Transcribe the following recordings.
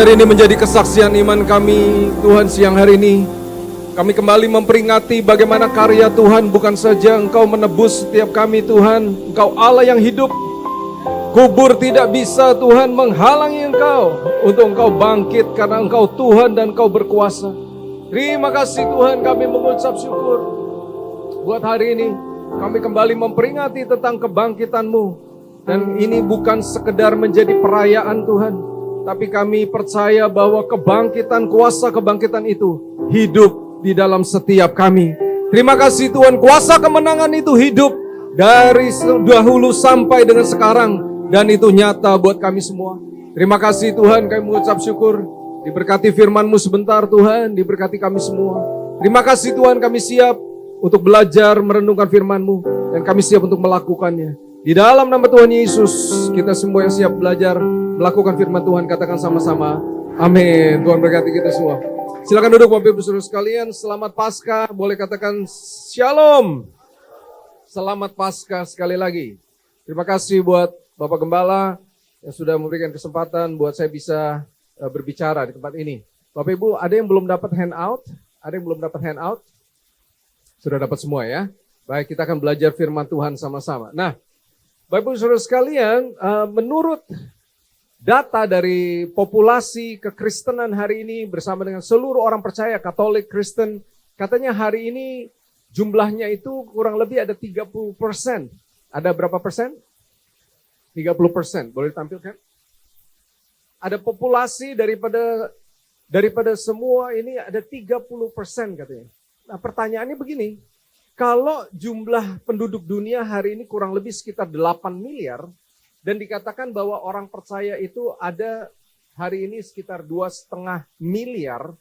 Biar ini menjadi kesaksian iman kami, Tuhan, siang hari ini. Kami kembali memperingati bagaimana karya Tuhan, bukan saja Engkau menebus setiap kami, Tuhan. Engkau Allah yang hidup. Kubur tidak bisa, Tuhan, menghalangi Engkau untuk Engkau bangkit, karena Engkau Tuhan dan Engkau berkuasa. Terima kasih Tuhan, kami mengucap syukur buat hari ini. Kami kembali memperingati tentang kebangkitan-Mu. Dan ini bukan sekedar menjadi perayaan, Tuhan, tapi kami percaya bahwa kebangkitan, kuasa kebangkitan itu hidup di dalam setiap kami. Terima kasih Tuhan, kuasa kemenangan itu hidup dari dahulu sampai dengan sekarang. Dan itu nyata buat kami semua. Terima kasih Tuhan, kami mengucap syukur. Diberkati firman-Mu sebentar Tuhan, diberkati kami semua. Terima kasih Tuhan, kami siap untuk belajar merenungkan firman-Mu. Dan kami siap untuk melakukannya. Di dalam nama Tuhan Yesus, kita semua yang siap belajar melakukan firman Tuhan, katakan sama-sama, amin. Tuhan berkati kita semua. Silakan duduk Bapak Ibu Saudara sekalian. Selamat Paskah, boleh katakan Shalom. Selamat Paskah sekali lagi. Terima kasih buat Bapak Gembala yang sudah memberikan kesempatan buat saya bisa berbicara di tempat ini. Bapak Ibu, ada yang belum dapat handout? Ada yang belum dapat handout? Sudah dapat semua ya? Baik, kita akan belajar firman Tuhan sama-sama. Nah, Bapak Ibu Saudara sekalian, menurut data dari populasi kekristenan hari ini bersama dengan seluruh orang percaya Katolik, Kristen, katanya hari ini jumlahnya itu kurang lebih ada 30%. Ada berapa persen? 30%. Boleh ditampilkan? Ada populasi daripada semua ini ada 30% katanya. Nah, pertanyaannya begini. Kalau jumlah penduduk dunia hari ini kurang lebih sekitar 8 miliar, dan dikatakan bahwa orang percaya itu ada hari ini sekitar 2,5 miliar,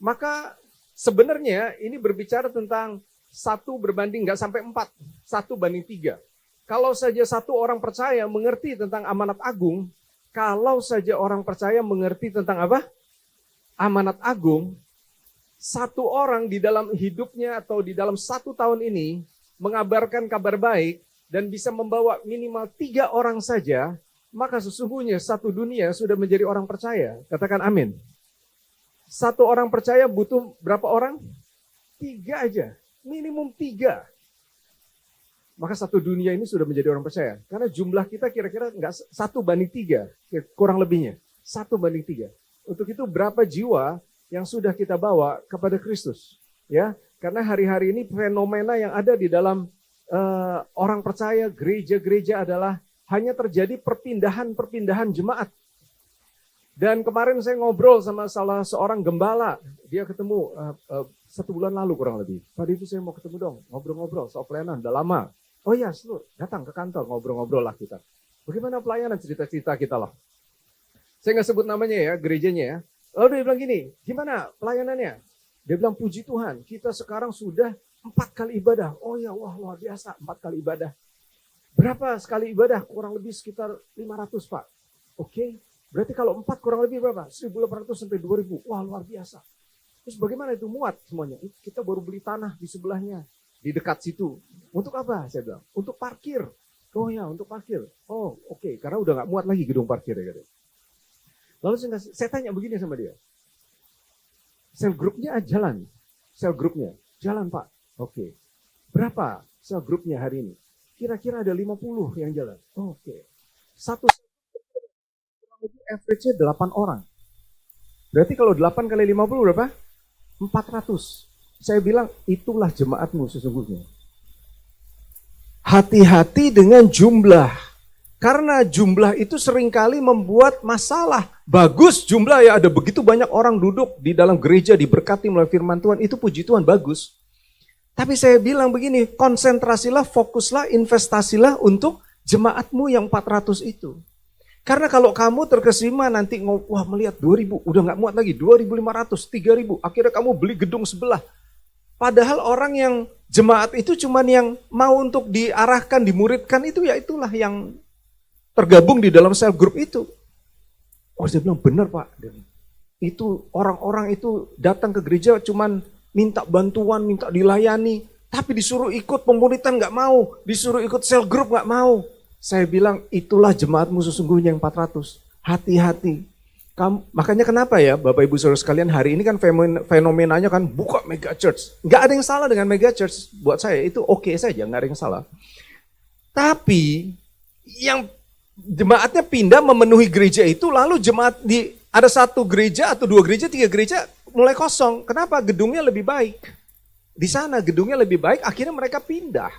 maka sebenarnya ini berbicara tentang 1 berbanding nggak sampai 4, 1 banding 3. Kalau saja satu orang percaya mengerti tentang amanat agung, kalau saja orang percaya mengerti tentang apa? Amanat agung, satu orang di dalam hidupnya atau di dalam 1 tahun ini mengabarkan kabar baik dan bisa membawa minimal 3 orang saja, maka sesungguhnya satu dunia sudah menjadi orang percaya. Katakan amin. Satu orang percaya butuh berapa orang? 3 aja, minimum 3. Maka satu dunia ini sudah menjadi orang percaya. Karena jumlah kita kira-kira enggak 1 banding 3, kurang lebihnya. 1 banding 3. Untuk itu berapa jiwa yang sudah kita bawa kepada Kristus, ya? Karena hari-hari ini fenomena yang ada di dalam orang percaya, gereja-gereja adalah hanya terjadi perpindahan jemaat. Dan kemarin saya ngobrol sama salah seorang gembala, dia ketemu 1 bulan lalu kurang lebih. Tadi itu saya mau ketemu dong, ngobrol-ngobrol soal pelayanan, udah lama. Oh ya, datang ke kantor, ngobrol-ngobrol lah kita. Bagaimana pelayanan, cerita-cerita kita lah. Saya nggak sebut namanya ya, gerejanya ya. Lalu dia bilang gini, gimana pelayanannya? Dia bilang, puji Tuhan, kita sekarang sudah 4 kali ibadah. Oh ya, wah luar biasa, 4 kali ibadah. Berapa sekali ibadah? Kurang lebih sekitar 500 Pak. Oke, berarti kalau 4 kurang lebih berapa? 1.800 sampai 2.000. Wah luar biasa. Terus bagaimana itu muat semuanya? Kita baru beli tanah di sebelahnya, di dekat situ. Untuk apa? Saya bilang, untuk parkir. Oh ya, untuk parkir. Oh oke, karena udah gak muat lagi gedung parkir ya. Lalu saya tanya begini sama dia. Sel grupnya jalan. Sel grupnya jalan Pak. Oke. Berapa sel grupnya hari ini? Kira-kira ada 50 yang jalan. Oke. Satu kurang lebih average-nya 8 orang. Berarti kalau 8 kali 50 berapa? 400. Saya bilang itulah jemaatmu sesungguhnya. Hati-hati dengan jumlah. Karena jumlah itu seringkali membuat masalah. Bagus jumlah ya, ada begitu banyak orang duduk di dalam gereja diberkati melalui firman Tuhan. Itu puji Tuhan, bagus. Tapi saya bilang begini, konsentrasilah, fokuslah, investasilah untuk jemaatmu yang 400 itu. Karena kalau kamu terkesima nanti, wah melihat 2.000, udah gak muat lagi, 2.500, 3.000. Akhirnya kamu beli gedung sebelah. Padahal orang yang jemaat itu cuman yang mau untuk diarahkan, dimuridkan itu ya itulah yang tergabung di dalam sel grup itu. Oh saya bilang benar Pak. Itu orang-orang itu datang ke gereja cuman minta bantuan, minta dilayani. Tapi disuruh ikut pemuritan gak mau. Disuruh ikut sel grup gak mau. Saya bilang itulah jemaatmu sesungguhnya yang 400. Hati-hati. Makanya kenapa ya Bapak Ibu Saudara sekalian, hari ini kan fenomenanya kan buka mega church. Nggak ada yang salah dengan mega church. Buat saya itu oke saja, nggak ada yang salah. Tapi yang jemaatnya pindah memenuhi gereja itu, lalu ada satu gereja atau 2 gereja, 3 gereja mulai kosong. Kenapa? Gedungnya lebih baik. Di sana gedungnya lebih baik, akhirnya mereka pindah.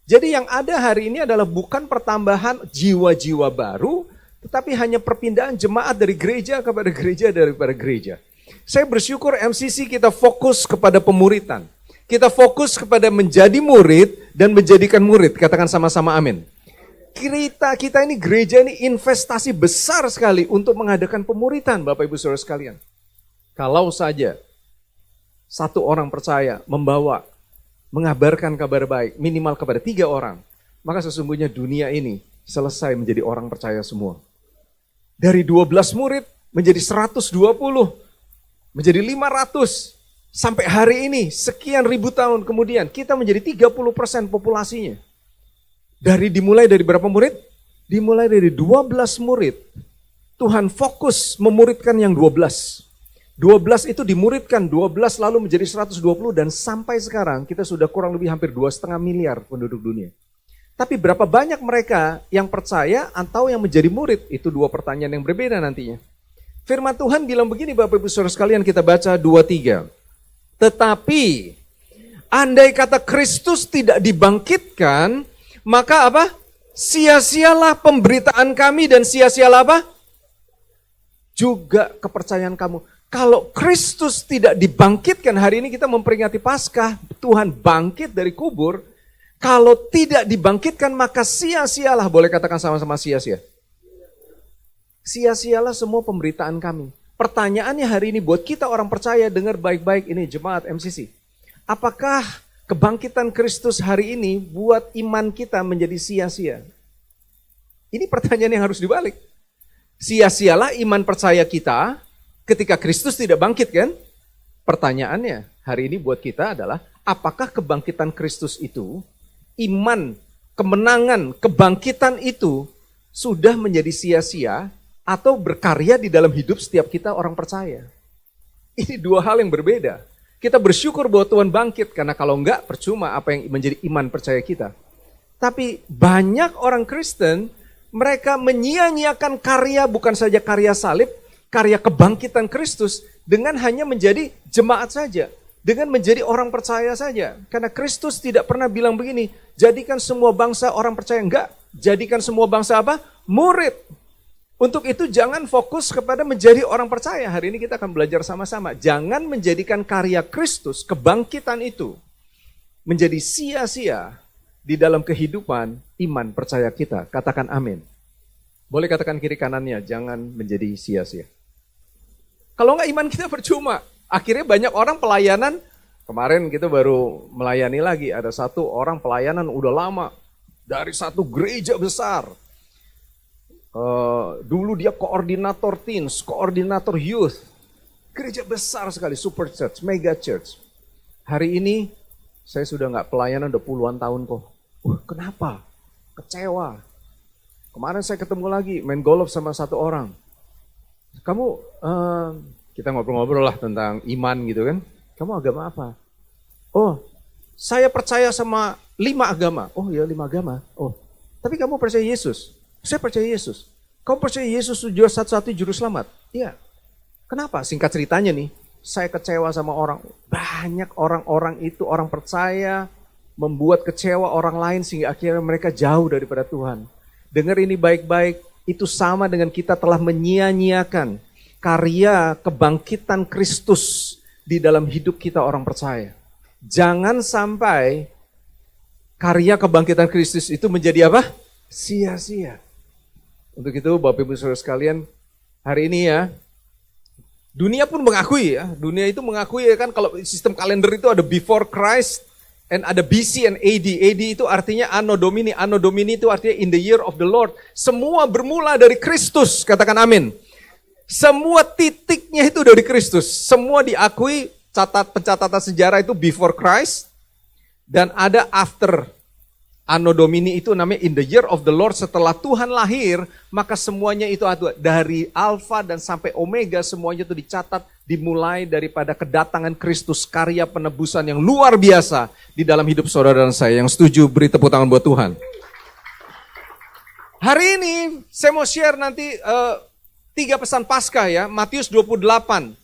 Jadi yang ada hari ini adalah bukan pertambahan jiwa-jiwa baru, tetapi hanya perpindahan jemaat dari gereja kepada gereja daripada gereja. Saya bersyukur MCC kita fokus kepada pemuritan. Kita fokus kepada menjadi murid dan menjadikan murid. Katakan sama-sama amin. Kita ini gereja ini investasi besar sekali untuk mengadakan pemuritan Bapak Ibu Saudara sekalian. Kalau saja satu orang percaya mengabarkan kabar baik minimal kepada 3 orang, maka sesungguhnya dunia ini selesai menjadi orang percaya semua. Dari 12 murid menjadi 120, menjadi 500, sampai hari ini sekian ribu tahun kemudian kita menjadi 30% populasinya. Dimulai dari berapa murid? Dimulai dari 12 murid. Tuhan fokus memuridkan yang 12. 12 itu dimuridkan, 12 lalu menjadi 120 dan sampai sekarang kita sudah kurang lebih hampir 2,5 miliar penduduk dunia. Tapi berapa banyak mereka yang percaya atau yang menjadi murid? Itu 2 pertanyaan yang berbeda nantinya. Firman Tuhan bilang begini Bapak Ibu Saudara sekalian, kita baca 2-3. Tetapi andai kata Kristus tidak dibangkitkan, maka apa? Sia-sialah pemberitaan kami dan sia-sialah apa? Juga kepercayaan kamu. Kalau Kristus tidak dibangkitkan, hari ini kita memperingati Paskah, Tuhan bangkit dari kubur. Kalau tidak dibangkitkan maka sia-sialah, boleh katakan sama-sama sia-sia. Sia-sialah semua pemberitaan kami. Pertanyaannya hari ini buat kita orang percaya, dengar baik-baik ini jemaat MCC. Apakah kebangkitan Kristus hari ini buat iman kita menjadi sia-sia? Ini pertanyaan yang harus dibalik. Sia-sialah iman percaya kita ketika Kristus tidak bangkit kan? Pertanyaannya hari ini buat kita adalah, apakah kebangkitan Kristus itu, iman, kemenangan, kebangkitan itu sudah menjadi sia-sia atau berkarya di dalam hidup setiap kita orang percaya? Ini 2 hal yang berbeda. Kita bersyukur bahwa Tuhan bangkit, karena kalau enggak percuma apa yang menjadi iman percaya kita. Tapi banyak orang Kristen, mereka menyia-nyiakan karya, bukan saja karya salib, karya kebangkitan Kristus dengan hanya menjadi jemaat saja. Dengan menjadi orang percaya saja. Karena Kristus tidak pernah bilang begini, jadikan semua bangsa orang percaya. Enggak, jadikan semua bangsa apa? Murid. Untuk itu jangan fokus kepada menjadi orang percaya. Hari ini kita akan belajar sama-sama. Jangan menjadikan karya Kristus, kebangkitan itu, menjadi sia-sia di dalam kehidupan iman percaya kita. Katakan amin. Boleh katakan kiri kanannya, jangan menjadi sia-sia. Kalau enggak iman kita percuma. Akhirnya banyak orang pelayanan, kemarin kita baru melayani lagi, ada satu orang pelayanan udah lama, dari satu gereja besar. Dulu dia koordinator teens, koordinator youth, gereja besar sekali, super church, mega church. Hari ini saya sudah nggak pelayanan udah puluhan tahun kok. Kenapa? Kecewa. Kemarin saya ketemu lagi, main golf sama satu orang. Kamu, kita ngobrol-ngobrol lah tentang iman gitu kan. Kamu agama apa? Oh, saya percaya sama 5 agama. Oh ya 5 agama. Oh, tapi kamu percaya Yesus? Saya percaya Yesus. Kamu percaya Yesus juga satu-satunya juru selamat? Iya. Kenapa? Singkat ceritanya nih, saya kecewa sama orang. Banyak orang-orang itu, orang percaya, membuat kecewa orang lain sehingga akhirnya mereka jauh daripada Tuhan. Dengar ini baik-baik, itu sama dengan kita telah menyia-nyiakan karya kebangkitan Kristus di dalam hidup kita orang percaya. Jangan sampai karya kebangkitan Kristus itu menjadi apa? Sia-sia. Untuk itu Bapak Ibu Saudara sekalian, hari ini ya, dunia pun mengakui ya, dunia itu mengakui ya kan, kalau sistem kalender itu ada before Christ and ada BC and AD. AD itu artinya Anno Domini, Anno Domini itu artinya in the year of the Lord. Semua bermula dari Kristus, katakan amin. Semua titiknya itu dari Kristus. Semua diakui, pencatatan sejarah itu before Christ dan ada after Anno Domini itu namanya in the year of the Lord, setelah Tuhan lahir, maka semuanya itu ada dari Alfa dan sampai Omega, semuanya itu dicatat dimulai daripada kedatangan Kristus, karya penebusan yang luar biasa di dalam hidup saudara dan saya. Yang setuju beri tepuk tangan buat Tuhan. Hari ini saya mau share nanti 3 pesan Paskah ya, Matius 28.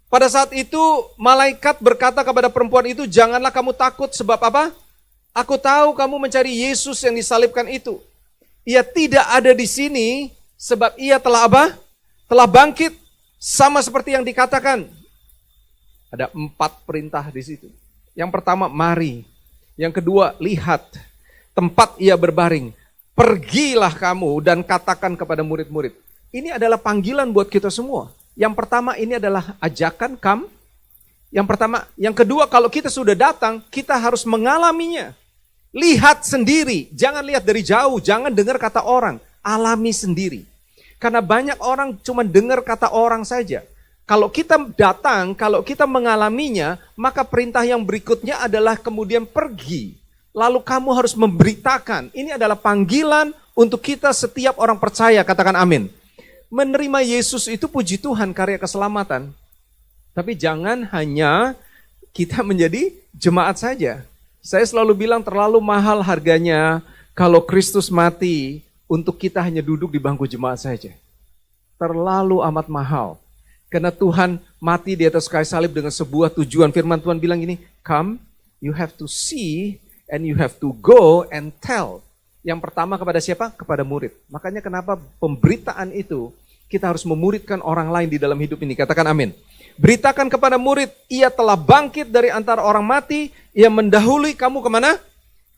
Pada saat itu malaikat berkata kepada perempuan itu, janganlah kamu takut, sebab apa? Aku tahu kamu mencari Yesus yang disalibkan itu. Ia tidak ada di sini sebab ia telah apa? Telah bangkit, sama seperti yang dikatakan. Ada 4 perintah di situ. Yang pertama, mari. Yang kedua, lihat tempat ia berbaring. Pergilah kamu dan katakan kepada murid-murid. Ini adalah panggilan buat kita semua. Yang pertama ini adalah ajakan, come. Yang kedua, kalau kita sudah datang, kita harus mengalaminya. Lihat sendiri, jangan lihat dari jauh, jangan dengar kata orang, alami sendiri. Karena banyak orang cuma dengar kata orang saja. Kalau kita datang, kalau kita mengalaminya, maka perintah yang berikutnya adalah kemudian pergi. Lalu kamu harus memberitakan. Ini adalah panggilan untuk kita setiap orang percaya, katakan amin. Menerima Yesus itu puji Tuhan, karya keselamatan. Tapi jangan hanya kita menjadi jemaat saja. Saya selalu bilang terlalu mahal harganya kalau Kristus mati untuk kita hanya duduk di bangku jemaat saja. Terlalu amat mahal. Karena Tuhan mati di atas kayu salib dengan sebuah tujuan. Firman Tuhan bilang gini, come, you have to see and you have to go and tell. Yang pertama kepada siapa? Kepada murid. Makanya kenapa pemberitaan itu kita harus memuridkan orang lain di dalam hidup ini. Katakan amin. Beritakan kepada murid, ia telah bangkit dari antara orang mati, ia mendahului kamu kemana?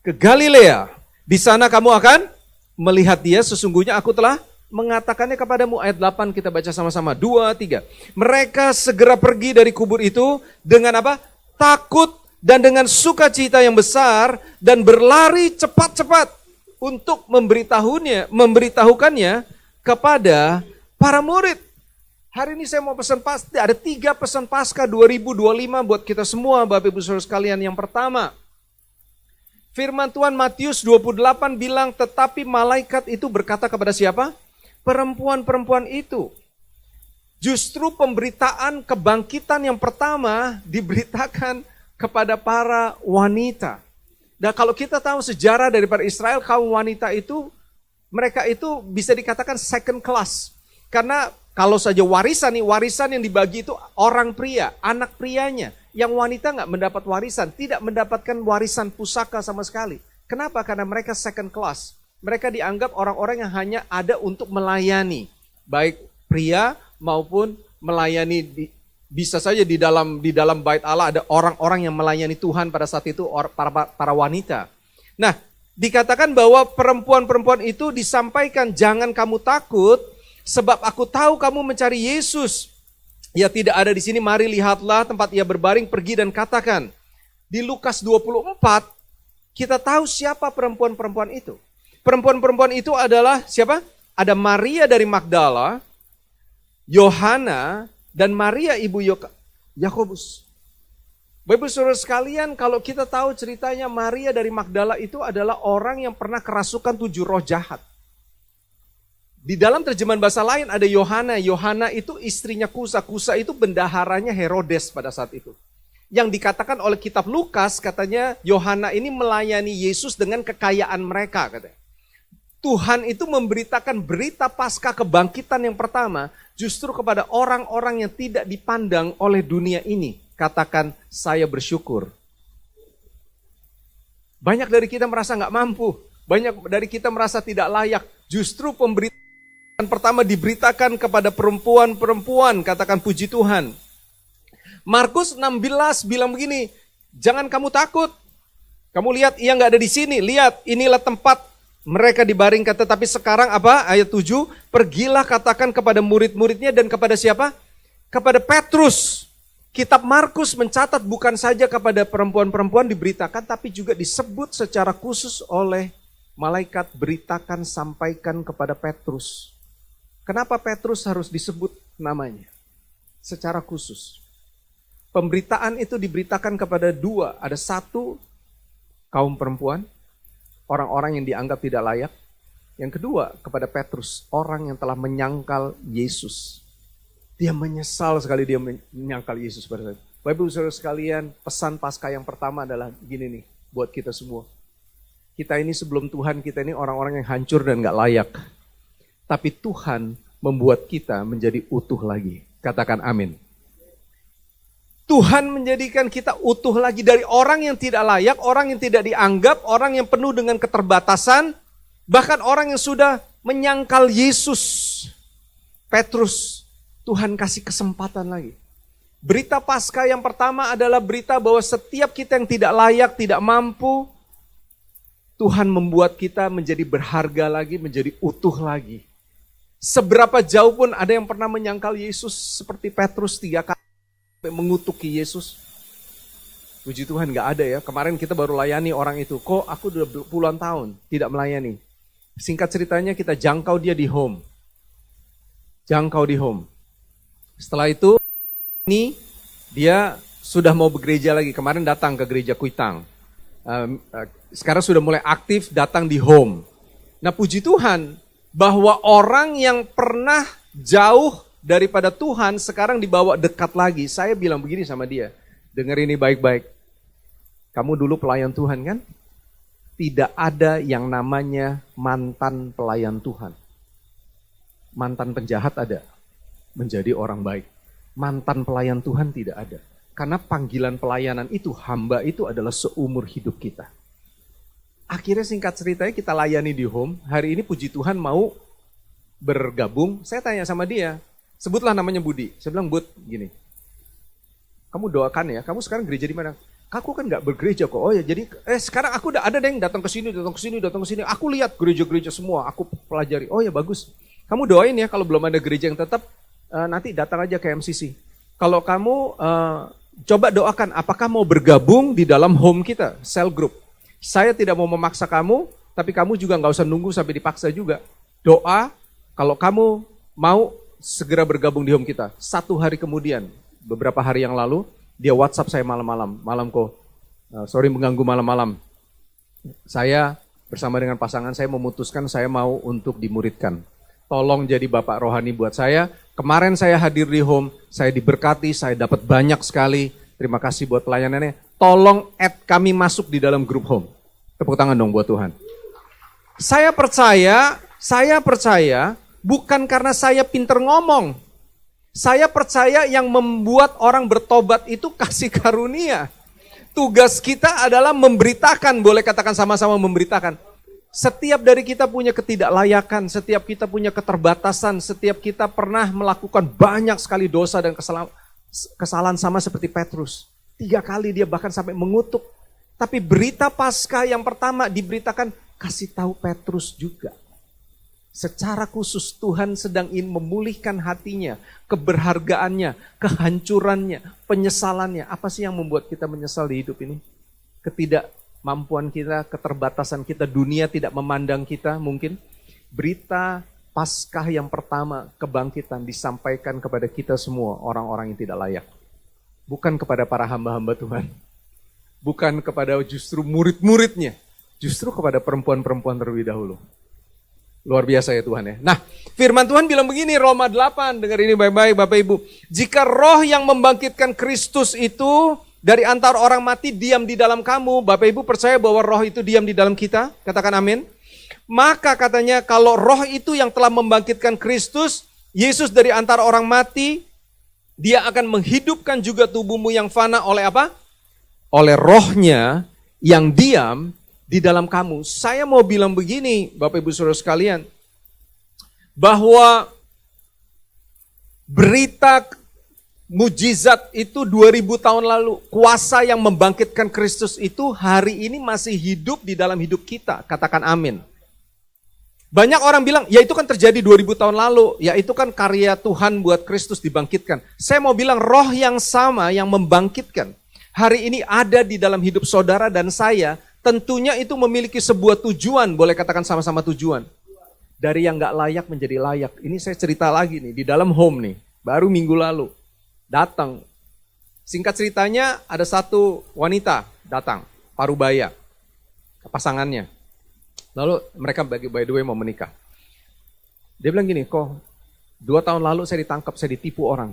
Ke Galilea. Di sana kamu akan melihat dia, sesungguhnya aku telah mengatakannya kepadamu. Ayat 8 kita baca sama-sama. 2, 3. Mereka segera pergi dari kubur itu dengan apa? Takut dan dengan sukacita yang besar dan berlari cepat-cepat untuk memberitahukannya kepada para murid. Hari ini saya mau pesan pasti ada 3 pesan Paskah 2025 buat kita semua, Bapak Ibu Saudara sekalian. Yang pertama, firman Tuhan Matius 28 bilang, tetapi malaikat itu berkata kepada siapa? Perempuan-perempuan itu. Justru pemberitaan kebangkitan yang pertama diberitakan kepada para wanita. Dan kalau kita tahu sejarah daripada Israel, kaum wanita itu, mereka itu bisa dikatakan second class. Karena kalau saja warisan yang dibagi itu orang pria, anak prianya. Yang wanita nggak mendapat warisan, tidak mendapatkan warisan pusaka sama sekali. Kenapa? Karena mereka second class. Mereka dianggap orang-orang yang hanya ada untuk melayani. Baik pria maupun melayani, bisa saja di dalam bait Allah ada orang-orang yang melayani Tuhan pada saat itu, para wanita. Nah, dikatakan bahwa perempuan-perempuan itu disampaikan, jangan kamu takut, sebab aku tahu kamu mencari Yesus. Ia tidak ada di sini, mari lihatlah tempat ia berbaring, pergi dan katakan. Di Lukas 24, kita tahu siapa perempuan-perempuan itu. Perempuan-perempuan itu adalah siapa? Ada Maria dari Magdala, Yohana, dan Maria ibu Yakobus. Bapak Saudara sekalian, kalau kita tahu ceritanya, Maria dari Magdala itu adalah orang yang pernah kerasukan 7 roh jahat. Di dalam terjemahan bahasa lain ada Yohana. Yohana itu istrinya Kusa. Kusa itu bendaharanya Herodes pada saat itu. Yang dikatakan oleh kitab Lukas, katanya Yohana ini melayani Yesus dengan kekayaan mereka, katanya. Tuhan itu memberitakan berita pasca kebangkitan yang pertama justru kepada orang-orang yang tidak dipandang oleh dunia ini. Katakan, saya bersyukur. Banyak dari kita merasa nggak mampu. Banyak dari kita merasa tidak layak. Justru pemberitaan pertama diberitakan kepada perempuan-perempuan, katakan puji Tuhan. Markus 16 bilang begini, jangan kamu takut. Kamu lihat ia nggak ada di sini, lihat inilah tempat mereka dibaringkan. Tetapi sekarang apa? Ayat 7, pergilah katakan kepada murid-muridnya dan kepada siapa? Kepada Petrus. Kitab Markus mencatat bukan saja kepada perempuan-perempuan diberitakan, tapi juga disebut secara khusus oleh malaikat, beritakan, sampaikan kepada Petrus. Kenapa Petrus harus disebut namanya? Secara khusus. Pemberitaan itu diberitakan kepada 2. Ada 1 kaum perempuan. orang-orang yang dianggap tidak layak. Yang kedua, kepada Petrus, orang yang telah menyangkal Yesus. Dia menyesal sekali dia menyangkal Yesus pada saat itu. Bapak Ibu Saudara sekalian, pesan Paskah yang pertama adalah gini nih, buat kita semua. Kita ini sebelum Tuhan, kita ini orang-orang yang hancur dan gak layak. Tapi Tuhan membuat kita menjadi utuh lagi. Katakan amin. Tuhan menjadikan kita utuh lagi dari orang yang tidak layak, orang yang tidak dianggap, orang yang penuh dengan keterbatasan, bahkan orang yang sudah menyangkal Yesus. Petrus, Tuhan kasih kesempatan lagi. Berita Paskah yang pertama adalah berita bahwa setiap kita yang tidak layak, tidak mampu, Tuhan membuat kita menjadi berharga lagi, menjadi utuh lagi. Seberapa jauh pun ada yang pernah menyangkal Yesus seperti Petrus 3 kali mengutuki Yesus. Puji Tuhan gak ada ya. Kemarin kita baru layani orang itu. Kok aku udah puluhan tahun tidak melayani. Singkat ceritanya kita jangkau dia di home. Jangkau di home. Setelah itu ini dia sudah mau bergereja lagi. Kemarin datang ke gereja Kuitang. Sekarang sudah mulai aktif datang di home. Nah puji Tuhan bahwa orang yang pernah jauh daripada Tuhan sekarang dibawa dekat lagi. Saya bilang begini sama dia, dengar ini baik-baik. Kamu dulu pelayan Tuhan kan? Tidak ada yang namanya mantan pelayan Tuhan. Mantan penjahat ada, menjadi orang baik. Mantan pelayan Tuhan tidak ada. Karena panggilan pelayanan itu, hamba itu adalah seumur hidup kita. Akhirnya singkat ceritanya kita layani di home. Hari ini puji Tuhan mau bergabung. Saya tanya sama dia, sebutlah namanya Budi. Saya bilang, Bud, gini. Kamu doakan ya, kamu sekarang gereja di mana? Aku kan gak bergereja kok. Oh ya, jadi sekarang aku udah ada deh datang ke sini, datang ke sini, datang ke sini. Aku lihat gereja-gereja semua, aku pelajari. Oh ya bagus. Kamu doain ya kalau belum ada gereja yang tetap, nanti datang aja ke MCC. Kalau kamu coba doakan, apakah mau bergabung di dalam home kita, cell group. Saya tidak mau memaksa kamu, tapi kamu juga gak usah nunggu sampai dipaksa juga. Doa, kalau kamu mau segera bergabung di home kita. 1 hari kemudian, beberapa hari yang lalu, dia WhatsApp saya malam-malam. Malam kok, sorry mengganggu malam-malam. Saya bersama dengan pasangan saya memutuskan saya mau untuk dimuridkan. Tolong jadi bapak rohani buat saya. Kemarin saya hadir di home, saya diberkati, saya dapat banyak sekali. Terima kasih buat pelayanannya. Tolong add kami masuk di dalam grup home. Tepuk tangan dong buat Tuhan. Saya percaya bukan karena saya pinter ngomong. Saya percaya yang membuat orang bertobat itu kasih karunia. Tugas kita adalah memberitakan, boleh katakan sama-sama memberitakan. Setiap dari kita punya ketidaklayakan, setiap kita punya keterbatasan, setiap kita pernah melakukan banyak sekali dosa dan kesalahan sama seperti Petrus. 3 kali dia bahkan sampai mengutuk. Tapi berita Paskah yang pertama diberitakan, kasih tahu Petrus juga. Secara khusus Tuhan sedang ingin memulihkan hatinya, keberhargaannya, kehancurannya, penyesalannya. Apa sih yang membuat kita menyesal di hidup ini? Ketidakmampuan kita, keterbatasan kita, dunia tidak memandang kita mungkin. Berita Paskah yang pertama, kebangkitan disampaikan kepada kita semua, orang-orang yang tidak layak. Bukan kepada para hamba-hamba Tuhan. Bukan kepada justru murid-muridnya. Justru kepada perempuan-perempuan terlebih dahulu. Luar biasa ya Tuhan ya. Nah, firman Tuhan bilang begini, Roma 8, dengar ini baik-baik Bapak Ibu. Jika roh yang membangkitkan Kristus itu dari antara orang mati diam di dalam kamu, Bapak Ibu percaya bahwa roh itu diam di dalam kita? Katakan amin. Maka katanya kalau roh itu yang telah membangkitkan Kristus, Yesus dari antara orang mati, dia akan menghidupkan juga tubuhmu yang fana oleh apa? Oleh rohnya yang diam di dalam kamu. Saya mau bilang begini, Bapak Ibu Saudara sekalian, bahwa berita mujizat itu 2000 tahun lalu, kuasa yang membangkitkan Kristus itu hari ini masih hidup di dalam hidup kita. Katakan amin. Banyak orang bilang, ya itu kan terjadi 2000 tahun lalu, ya itu kan karya Tuhan buat Kristus dibangkitkan. Saya mau bilang roh yang sama yang membangkitkan, hari ini ada di dalam hidup saudara dan saya, tentunya itu memiliki sebuah tujuan, boleh katakan sama-sama tujuan. Dari yang gak layak menjadi layak. Ini saya cerita lagi nih, di dalam home nih, baru minggu lalu, datang. Singkat ceritanya ada satu wanita datang, parubaya, pasangannya. Lalu mereka by the way mau menikah. Dia bilang gini, kok 2 tahun lalu saya ditangkap, saya ditipu orang.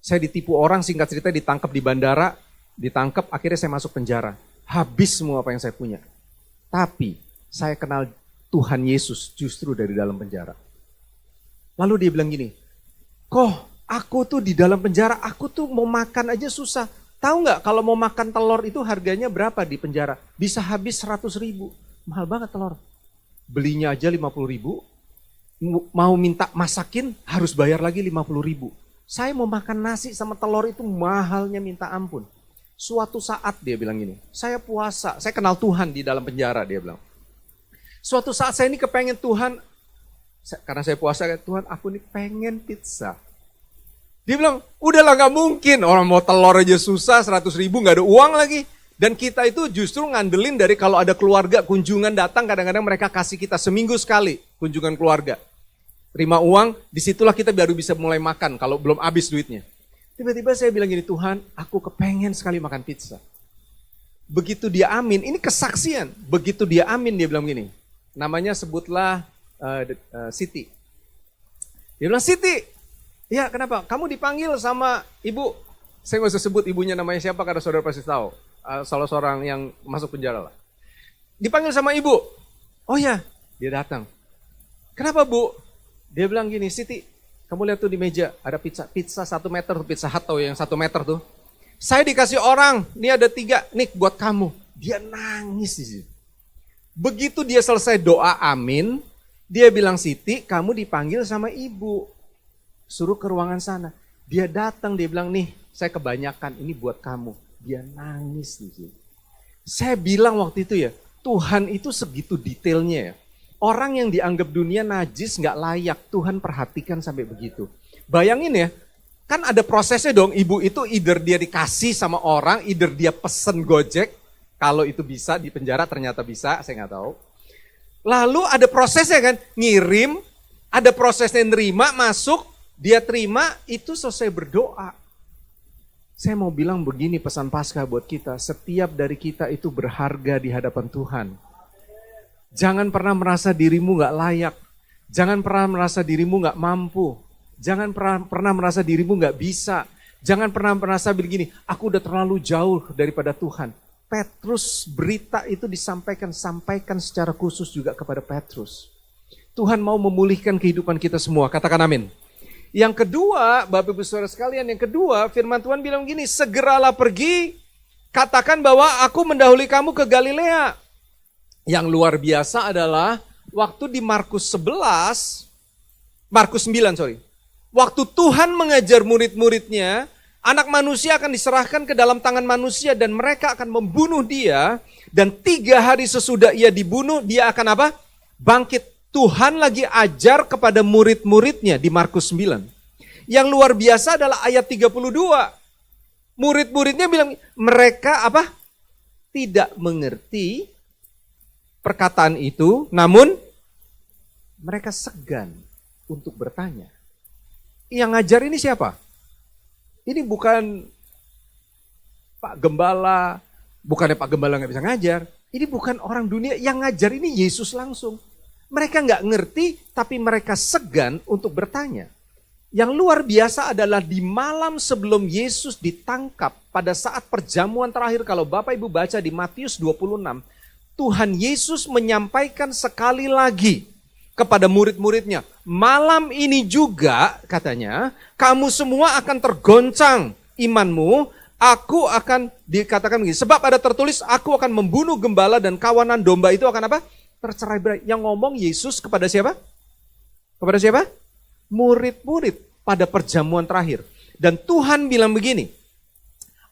Saya ditipu orang, singkat cerita ditangkap di bandara, ditangkap, akhirnya saya masuk penjara. Habis semua apa yang saya punya. Tapi saya kenal Tuhan Yesus justru dari dalam penjara. Lalu dia bilang gini, kok aku tuh di dalam penjara, aku tuh mau makan aja susah. Tahu nggak kalau mau makan telur itu harganya berapa di penjara? Bisa habis 100.000. Mahal banget telur. Belinya aja 50.000. Mau minta masakin harus bayar lagi 50.000. Saya mau makan nasi sama telur itu mahalnya minta ampun. Suatu saat dia bilang gini, saya puasa, saya kenal Tuhan di dalam penjara dia bilang. Suatu saat saya ini kepengen Tuhan, karena saya puasa, Tuhan aku ini pengen pizza. Dia bilang, udahlah gak mungkin, orang mau telur aja susah, 100.000 gak ada uang lagi. Dan kita itu justru ngandelin dari kalau ada keluarga kunjungan datang, kadang-kadang mereka kasih kita seminggu sekali kunjungan keluarga. Terima uang, disitulah kita baru bisa mulai makan kalau belum habis duitnya. Tiba-tiba saya bilang gini, Tuhan aku kepengen sekali makan pizza. Begitu dia amin, ini kesaksian. Begitu dia amin dia bilang gini, namanya sebutlah Siti. Dia bilang, Siti, ya kenapa? Kamu dipanggil sama ibu. Saya nggak usah sebut ibunya namanya siapa karena saudara pasti tahu. Salah seorang yang masuk penjara lah. Dipanggil sama ibu. Oh ya, dia datang. Kenapa bu? Dia bilang gini, Siti, kamu lihat tuh di meja ada pizza 1 meter, pizza hut tuh yang 1 meter tuh. Saya dikasih orang, ini ada 3, nih buat kamu. Dia nangis di situ. Begitu dia selesai doa amin, dia bilang, Siti, kamu dipanggil sama ibu. Suruh ke ruangan sana. Dia datang, dia bilang, nih saya kebanyakan, ini buat kamu. Dia nangis di situ. Saya bilang waktu itu ya, Tuhan itu segitu detailnya ya. Orang yang dianggap dunia najis gak layak, Tuhan perhatikan sampai begitu. Bayangin ya, kan ada prosesnya dong, ibu itu either dia dikasih sama orang, either dia pesen Gojek, kalau itu bisa di penjara ternyata bisa, saya gak tahu. Lalu ada prosesnya kan, ngirim, ada prosesnya nerima, masuk, dia terima, itu selesai berdoa. Saya mau bilang begini pesan Paskah buat kita, setiap dari kita itu berharga di hadapan Tuhan. Jangan pernah merasa dirimu gak layak. Jangan pernah merasa dirimu gak mampu. Jangan pernah merasa dirimu gak bisa. Jangan pernah merasa begini, aku udah terlalu jauh daripada Tuhan. Petrus berita itu sampaikan secara khusus juga kepada Petrus. Tuhan mau memulihkan kehidupan kita semua, katakan amin. Yang kedua, Bapak Ibu Saudara sekalian, yang kedua firman Tuhan bilang gini, segeralah pergi, katakan bahwa aku mendahului kamu ke Galilea. Yang luar biasa adalah waktu di Markus 9, waktu Tuhan mengajar murid-muridnya, anak manusia akan diserahkan ke dalam tangan manusia dan mereka akan membunuh dia. Dan 3 hari sesudah ia dibunuh, dia akan apa? Bangkit. Tuhan lagi ajar kepada murid-muridnya di Markus 9. Yang luar biasa adalah ayat 32. Murid-muridnya bilang, mereka apa? Tidak mengerti perkataan itu, namun mereka segan untuk bertanya. Yang ngajar ini siapa? Ini bukan Pak Gembala, bukannya Pak Gembala nggak bisa ngajar. Ini bukan orang dunia, yang ngajar ini Yesus langsung. Mereka nggak ngerti, tapi mereka segan untuk bertanya. Yang luar biasa adalah di malam sebelum Yesus ditangkap, pada saat perjamuan terakhir, kalau Bapak Ibu baca di Matius 26, Tuhan Yesus menyampaikan sekali lagi kepada murid-muridnya, malam ini juga katanya, kamu semua akan tergoncang imanmu, aku akan dikatakan begini, sebab ada tertulis, aku akan membunuh gembala dan kawanan domba itu akan apa? Tercerai-berai. Yang ngomong Yesus kepada siapa? Kepada siapa? Murid-murid pada perjamuan terakhir. Dan Tuhan bilang begini,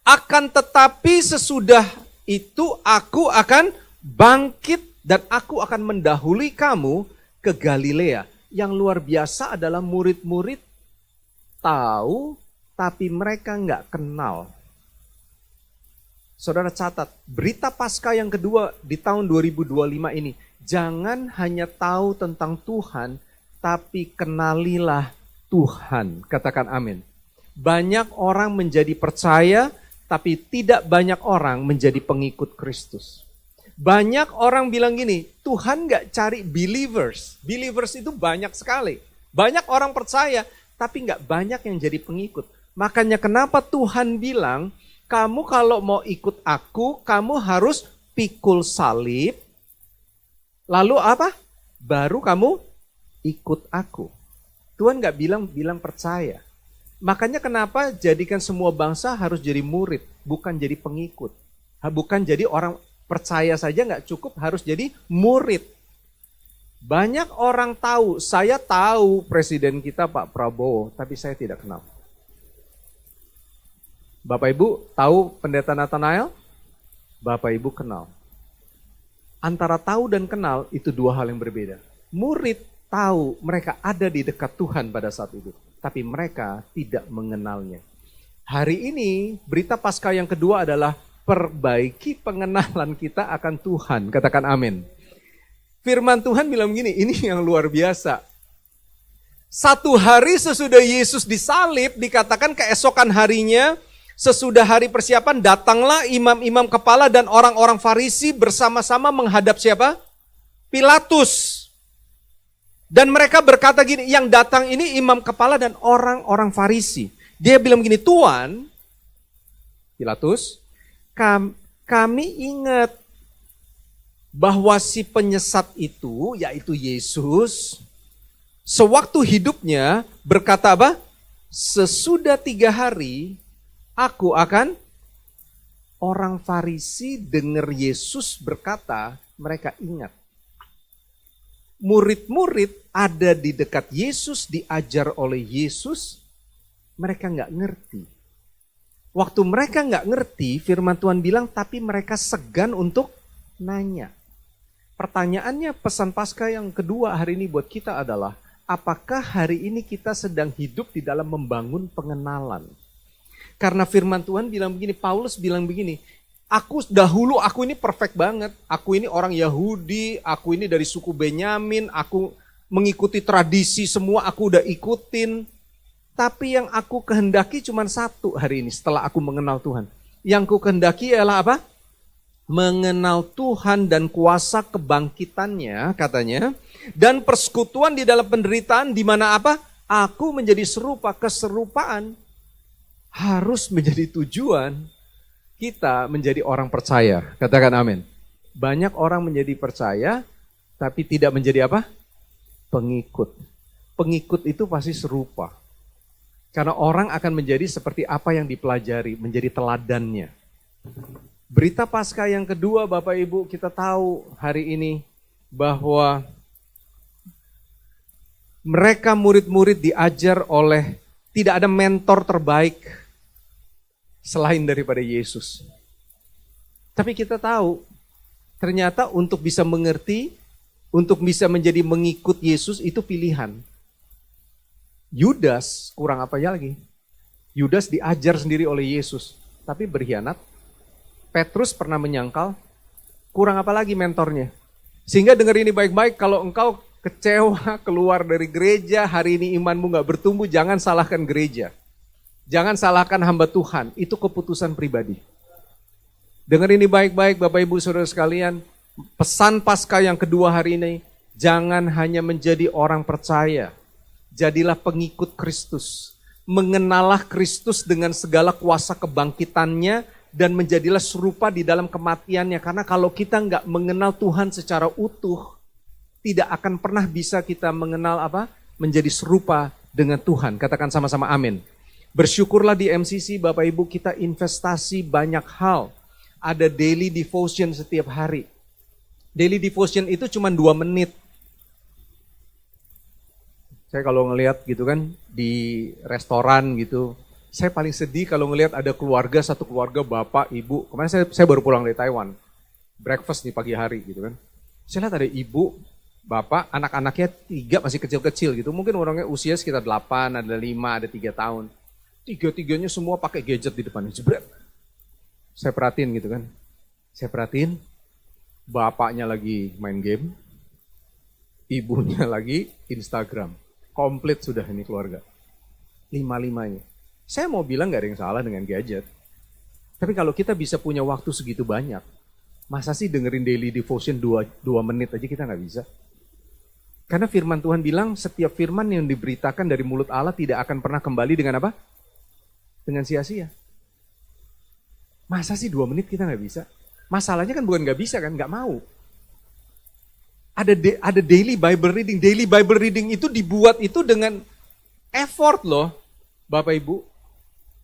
akan tetapi sesudah itu aku akan bangkit dan aku akan mendahului kamu ke Galilea. Yang luar biasa adalah murid-murid tahu tapi mereka nggak kenal. Saudara catat, berita Paskah yang kedua di tahun 2025 ini, jangan hanya tahu tentang Tuhan, tapi kenalilah Tuhan. Katakan amin. Banyak orang menjadi percaya, tapi tidak banyak orang menjadi pengikut Kristus. Banyak orang bilang gini, Tuhan nggak cari believers. Believers itu banyak sekali. Banyak orang percaya, tapi nggak banyak yang jadi pengikut. Makanya kenapa Tuhan bilang, kamu kalau mau ikut aku, kamu harus pikul salib. Lalu apa? Baru kamu ikut aku. Tuhan nggak bilang percaya. Makanya kenapa jadikan semua bangsa harus jadi murid, bukan jadi pengikut. Bukan jadi orang percaya saja nggak cukup, harus jadi murid. Banyak orang tahu, saya tahu presiden kita Pak Prabowo, tapi saya tidak kenal. Bapak Ibu tahu pendeta Nathanael? Bapak Ibu kenal. Antara tahu dan kenal itu dua hal yang berbeda. Murid tahu mereka ada di dekat Tuhan pada saat itu, tapi mereka tidak mengenalnya. Hari ini berita Paskah yang kedua adalah perbaiki pengenalan kita akan Tuhan. Katakan amin. Firman Tuhan bilang begini, ini yang luar biasa. 1 hari sesudah Yesus disalib, dikatakan keesokan harinya, sesudah hari persiapan, datanglah imam-imam kepala dan orang-orang Farisi bersama-sama menghadap siapa? Pilatus. Dan mereka berkata gini, yang datang ini imam kepala dan orang-orang Farisi. Dia bilang gini, Tuan, Pilatus, kami ingat bahwa si penyesat itu, yaitu Yesus, sewaktu hidupnya berkata apa? Sesudah 3 hari, aku akan, orang Farisi dengar Yesus berkata, mereka ingat. Murid-murid ada di dekat Yesus, diajar oleh Yesus, mereka nggak ngerti. Waktu mereka nggak ngerti, firman Tuhan bilang, tapi mereka segan untuk nanya. Pertanyaannya, pesan Paskah yang kedua hari ini buat kita adalah, apakah hari ini kita sedang hidup di dalam membangun pengenalan? Karena firman Tuhan bilang begini, Paulus bilang begini, aku ini perfect banget, aku ini orang Yahudi, aku ini dari suku Benyamin, aku mengikuti tradisi semua, aku udah ikutin. Tapi yang aku kehendaki cuma satu hari ini setelah aku mengenal Tuhan. Yang ku kehendaki ialah apa? Mengenal Tuhan dan kuasa kebangkitannya katanya. Dan persekutuan di dalam penderitaan di mana apa? Aku menjadi serupa, keserupaan harus menjadi tujuan kita menjadi orang percaya. Katakan amin. Banyak orang menjadi percaya tapi tidak menjadi apa? Pengikut. Pengikut itu pasti serupa. Karena orang akan menjadi seperti apa yang dipelajari, menjadi teladannya. Berita Paskah yang kedua, Bapak Ibu, kita tahu hari ini bahwa mereka murid-murid diajar oleh, tidak ada mentor terbaik selain daripada Yesus. Tapi kita tahu, ternyata untuk bisa mengerti, untuk bisa menjadi mengikut Yesus itu pilihan. Yudas kurang apa ya lagi? Yudas diajar sendiri oleh Yesus, tapi berkhianat. Petrus pernah menyangkal, kurang apa lagi mentornya? Sehingga dengar ini baik-baik, kalau engkau kecewa keluar dari gereja, hari ini imanmu gak bertumbuh, jangan salahkan gereja. Jangan salahkan hamba Tuhan, itu keputusan pribadi. Dengar ini baik-baik Bapak Ibu Saudara sekalian, pesan Paskah yang kedua hari ini, jangan hanya menjadi orang percaya. Jadilah pengikut Kristus. Mengenalah Kristus dengan segala kuasa kebangkitannya dan menjadilah serupa di dalam kematiannya. Karena kalau kita nggak mengenal Tuhan secara utuh, tidak akan pernah bisa kita mengenal apa? Menjadi serupa dengan Tuhan. Katakan sama-sama amin. Bersyukurlah di MCC Bapak Ibu kita investasi banyak hal. Ada daily devotion setiap hari. Daily devotion itu cuma 2 menit. Saya kalau ngelihat gitu kan di restoran gitu, saya paling sedih kalau ngelihat ada keluarga, satu keluarga bapak, ibu. Kemarin saya baru pulang dari Taiwan, breakfast di pagi hari gitu kan. Saya lihat ada ibu, bapak, anak-anaknya 3 masih kecil-kecil gitu. Mungkin orangnya usia sekitar 8, ada 5, ada 3 tahun. 3-3-nya semua pakai gadget di depan. Jebret. Saya perhatiin gitu kan. Saya perhatiin bapaknya lagi main game, ibunya lagi Instagram. Komplit sudah ini keluarga. 5-5-nya. Saya mau bilang gak ada yang salah dengan gadget. Tapi kalau kita bisa punya waktu segitu banyak, Masa sih dengerin daily devotion 2 menit aja kita nggak bisa? Karena firman Tuhan bilang setiap firman yang diberitakan dari mulut Allah tidak akan pernah kembali dengan apa? Dengan sia-sia. Masa sih 2 menit kita nggak bisa? Masalahnya kan bukan nggak bisa kan, nggak mau. Ada daily Bible reading. Daily Bible reading itu dibuat itu dengan effort loh, Bapak Ibu.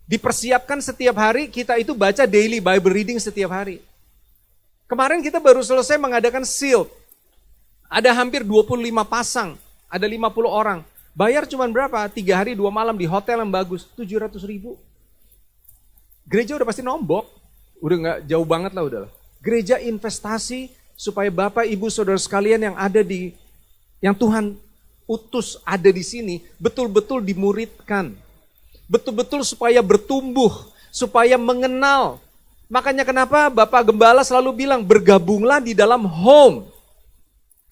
Dipersiapkan setiap hari kita itu baca daily Bible reading setiap hari. Kemarin kita baru selesai mengadakan seal. Ada hampir 25 pasang, ada 50 orang. Bayar cuma berapa? 3 hari 2 malam di hotel yang bagus, 700.000. Gereja udah pasti nombok, udah nggak jauh banget lah udah. Gereja investasi supaya Bapak, Ibu, Saudara sekalian yang ada yang Tuhan utus ada di sini, betul-betul dimuridkan. Betul-betul supaya bertumbuh, supaya mengenal. Makanya kenapa Bapak Gembala selalu bilang bergabunglah di dalam home.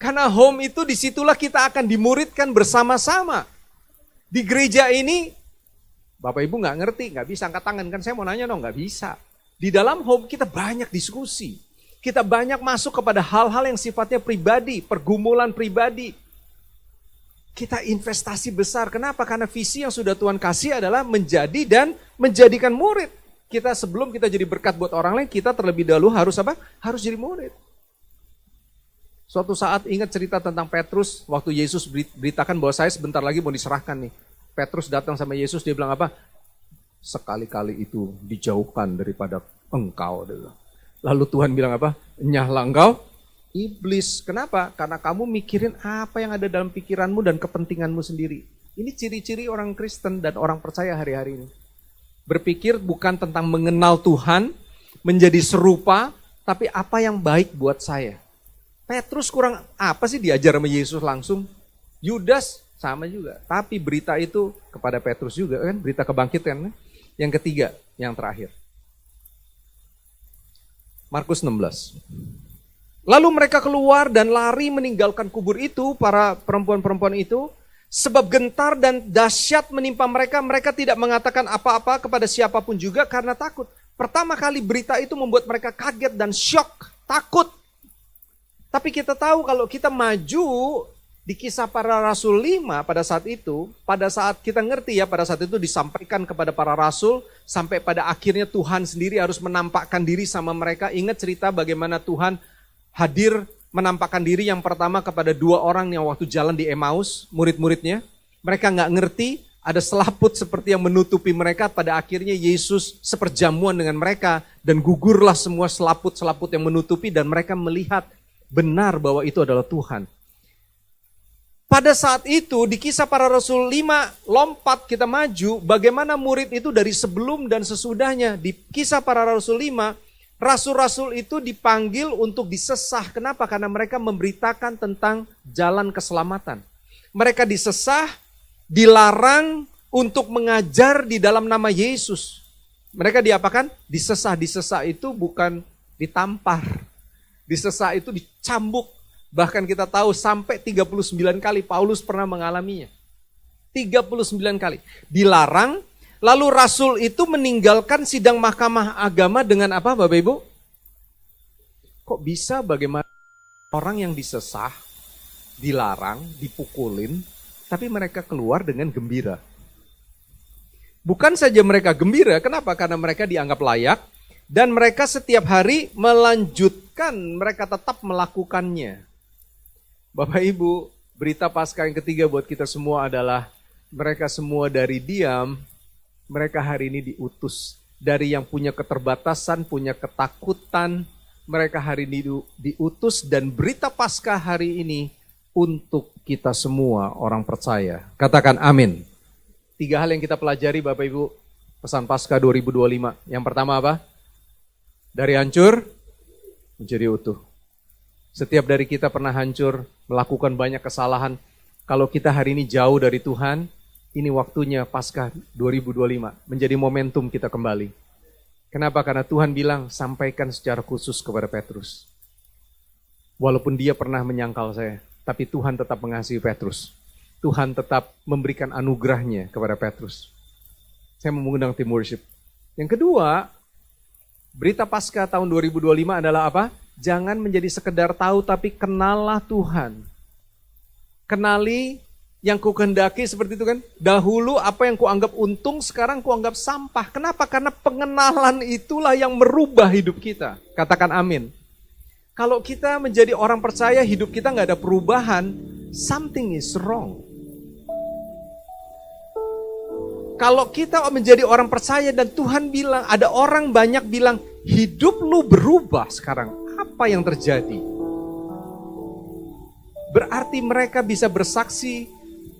Karena home itu disitulah kita akan dimuridkan bersama-sama. Di gereja ini, Bapak Ibu nggak ngerti, nggak bisa angkat tangan. Kan saya mau nanya dong, nggak bisa. Di dalam home kita banyak diskusi. Kita banyak masuk kepada hal-hal yang sifatnya pribadi, pergumulan pribadi. Kita investasi besar. Kenapa? Karena visi yang sudah Tuhan kasih adalah menjadi dan menjadikan murid. Kita sebelum kita jadi berkat buat orang lain, kita terlebih dahulu harus apa? Harus jadi murid. Suatu saat ingat cerita tentang Petrus, waktu Yesus beritakan bahwa saya sebentar lagi mau diserahkan nih. Petrus datang sama Yesus, dia bilang apa? Sekali-kali itu dijauhkan daripada engkau. Lalu Tuhan bilang apa? Nyahlah engkau, iblis. Kenapa? Karena kamu mikirin apa yang ada dalam pikiranmu dan kepentinganmu sendiri. Ini ciri-ciri orang Kristen dan orang percaya hari-hari ini. Berpikir bukan tentang mengenal Tuhan, menjadi serupa, tapi apa yang baik buat saya. Petrus kurang apa sih diajar sama Yesus langsung? Yudas sama juga. Tapi berita itu kepada Petrus juga kan, berita kebangkitan. Yang ketiga, yang terakhir. Markus 16. Lalu mereka keluar dan lari meninggalkan kubur itu, para perempuan-perempuan itu. Sebab gentar dan dahsyat menimpa mereka, mereka tidak mengatakan apa-apa kepada siapapun juga karena takut. Pertama kali berita itu membuat mereka kaget dan syok, takut. Tapi kita tahu kalau kita maju di Kisah Para Rasul 5 pada saat itu, pada saat kita ngerti ya, pada saat itu disampaikan kepada para rasul, sampai pada akhirnya Tuhan sendiri harus menampakkan diri sama mereka. Ingat cerita bagaimana Tuhan hadir menampakkan diri yang pertama kepada 2 orang yang waktu jalan di Emmaus, murid-muridnya. Mereka nggak ngerti, ada selaput seperti yang menutupi mereka. Pada akhirnya Yesus seperjamuan dengan mereka dan gugurlah semua selaput-selaput yang menutupi dan mereka melihat benar bahwa itu adalah Tuhan. Pada saat itu di Kisah Para Rasul 5 lompat kita maju bagaimana murid itu dari sebelum dan sesudahnya. Di Kisah Para Rasul 5 rasul-rasul itu dipanggil untuk disesah. Kenapa? Karena mereka memberitakan tentang jalan keselamatan. Mereka disesah, dilarang untuk mengajar di dalam nama Yesus. Mereka diapakan? Disesah. Disesah itu bukan ditampar. Disesah itu dicambuk. Bahkan kita tahu sampai 39 kali Paulus pernah mengalaminya. 39 kali. Dilarang, lalu rasul itu meninggalkan sidang mahkamah agama dengan apa Bapak Ibu? Kok bisa bagaimana orang yang disesah, dilarang, dipukulin, tapi mereka keluar dengan gembira. Bukan saja mereka gembira, kenapa? Karena mereka dianggap layak, dan mereka setiap hari melanjutkan, mereka tetap melakukannya. Bapak Ibu, berita Paskah yang ketiga buat kita semua adalah mereka semua dari diam, mereka hari ini diutus. Dari yang punya keterbatasan, punya ketakutan, mereka hari ini diutus dan berita Paskah hari ini untuk kita semua orang percaya. Katakan amin. 3 hal yang kita pelajari Bapak Ibu, pesan Paskah 2025. Yang pertama apa? Dari hancur menjadi utuh. Setiap dari kita pernah hancur, melakukan banyak kesalahan. Kalau kita hari ini jauh dari Tuhan, ini waktunya Paskah 2025 menjadi momentum kita kembali. Kenapa? Karena Tuhan bilang sampaikan secara khusus kepada Petrus. Walaupun dia pernah menyangkal saya, tapi Tuhan tetap mengasihi Petrus. Tuhan tetap memberikan anugerahnya kepada Petrus. Saya mau mengundang tim worship. Yang kedua, berita Paskah tahun 2025 adalah apa? Jangan menjadi sekedar tahu, tapi kenallah Tuhan. Kenali yang kukehendaki seperti itu kan. Dahulu apa yang kuanggap untung, sekarang kuanggap sampah. Kenapa? Karena pengenalan itulah yang merubah hidup kita. Katakan amin. Kalau kita menjadi orang percaya, hidup kita nggak ada perubahan, something is wrong. Kalau kita menjadi orang percaya dan Tuhan bilang, ada orang banyak bilang, hidup lu berubah sekarang. Apa yang terjadi? Berarti mereka bisa bersaksi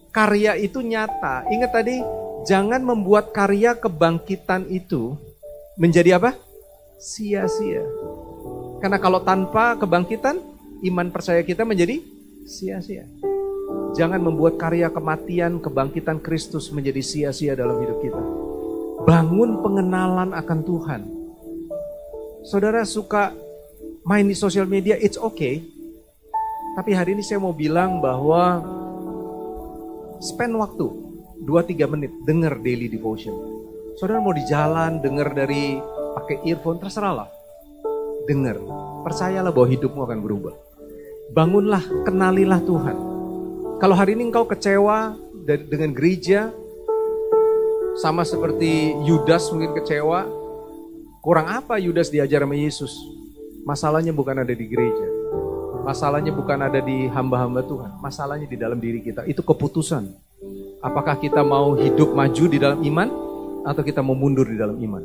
karya itu nyata. Ingat tadi, jangan membuat karya kebangkitan itu menjadi apa? Sia-sia. Karena kalau tanpa kebangkitan, iman percaya kita menjadi sia-sia. Jangan membuat karya kematian, kebangkitan Kristus menjadi sia-sia dalam hidup kita. Bangun pengenalan akan Tuhan. Saudara suka main di sosial media, it's okay. Tapi hari ini saya mau bilang bahwa spend waktu 2-3 menit dengar daily devotion. Saudara mau di jalan dengar dari pakai earphone, terserah lah. Dengar, percayalah bahwa hidupmu akan berubah. Bangunlah, kenalilah Tuhan. Kalau hari ini engkau kecewa dengan gereja, sama seperti Yudas mungkin kecewa, kurang apa Yudas diajar sama Yesus? Masalahnya bukan ada di gereja, masalahnya bukan ada di hamba-hamba Tuhan, masalahnya di dalam diri kita. Itu keputusan. Apakah kita mau hidup maju di dalam iman, atau kita mau mundur di dalam iman?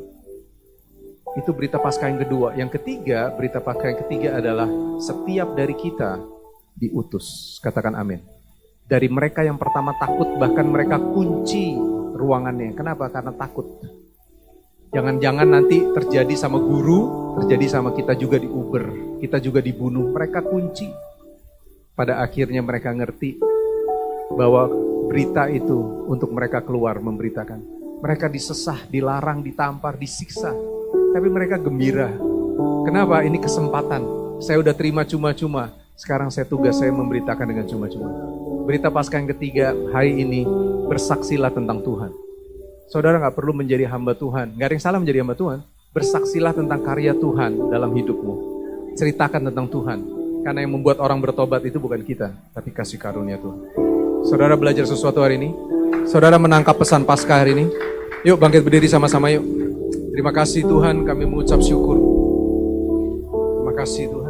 Itu berita Paskah yang kedua. Yang ketiga, berita Paskah yang ketiga adalah setiap dari kita diutus. Katakan amin. Dari mereka yang pertama takut, bahkan mereka kunci ruangannya. Kenapa? Karena takut. Jangan-jangan nanti terjadi sama guru, terjadi sama kita juga di Uber, kita juga dibunuh. Mereka kunci. Pada akhirnya mereka ngerti bahwa berita itu untuk mereka keluar memberitakan. Mereka disesah, dilarang, ditampar, disiksa. Tapi mereka gembira. Kenapa? Ini kesempatan. Saya udah terima cuma-cuma. Sekarang tugas saya memberitakan dengan cuma-cuma. Berita Paskah yang ketiga hari ini, bersaksilah tentang Tuhan. Saudara gak perlu menjadi hamba Tuhan. Gak ada yang salah menjadi hamba Tuhan. Bersaksilah tentang karya Tuhan dalam hidupmu. Ceritakan tentang Tuhan. Karena yang membuat orang bertobat itu bukan kita, tapi kasih karunia Tuhan. Saudara belajar sesuatu hari ini? Saudara menangkap pesan Paskah hari ini? Yuk bangkit berdiri sama-sama yuk. Terima kasih Tuhan, kami mengucap syukur. Terima kasih Tuhan.